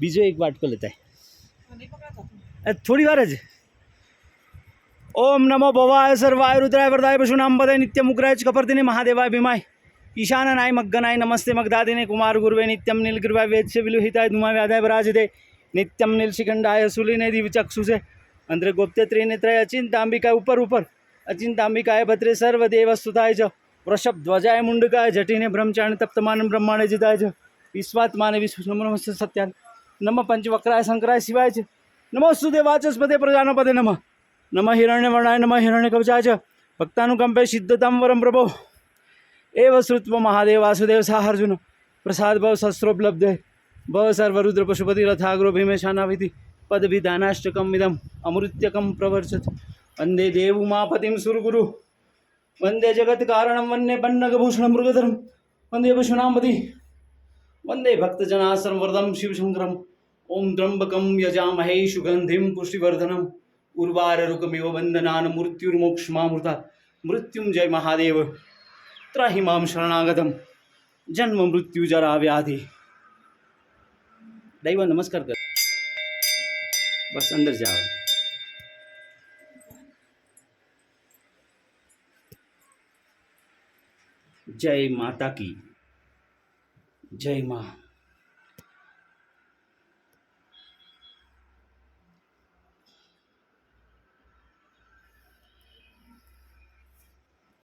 बीजो एक वाटको लेता है, थोड़ी बार है। ओम नमो भवाय सर्वाय रुद्राय वरदाय पशुनाम पदे नित्यमुग्राय कपर्दिने महादेवाय भीमाय ईशाननाय मग्गनाय नमस्ते मग्धादिने कुमार गुरुवे नित्यम नीलगिरिवाय वेद्य विलुहिताय धूमाय व्याधाय पराजिते नित्यम नीलशिखंडाय सुलिने दिव्यचक्षुषे मंत्र गोप्ते त्रिनेत्राय अचिंतांबिकाय ऊपर ऊपर अचिंतांबिकाय भद्रे सर्वदेव स्तुताय च वृषभ ध्वजाय मुंडकाय जटिने ब्रह्मचारिणे तप्तमानं ब्रह्माणे जिताय च विश्वात्माने विश्वनमस्ते सत्यान नम पंचवक्राय शंकराय शिवाय च नमोस्तुते वाचस्पते प्रजानपदे नमः नमः हिरण्यवर्णाय नमः हिरण्यकवचाय च भक्तानुकंपे सिद्धतां वरं प्रभो एव श्रुत्व महादेव वासुदेव साहर्जुन प्रसाद भव शस्त्रोपलब्धे भव सर्वरुद्र पशुपति रथाग्रो भीमेशानाभिति पदविधानाष्टकम् इदम् अमृत्यकं प्रवर्चत वंदे देवउमापतिं सुरगुरु वंदे जगत्कारणं वंदे पन्नगभूषणं मृगधरं वंदे पशूनांपति वंदे भक्तजनाश्रम वरदं शिवशंकरम् ओं त्र्यंबकं यजामहे सुगंधिं पुष्टिवर्धनम् उर्वारुकमिव वंदनान् मृत्युर्मोक्षमामृता मृत्युंजय महादेव त्राहि मां शरणागतम जन्म मृत्यु जरा व्याधि। दैव नमस्कार कर, बस अंदर जाओ। जय माता की, जय माँ।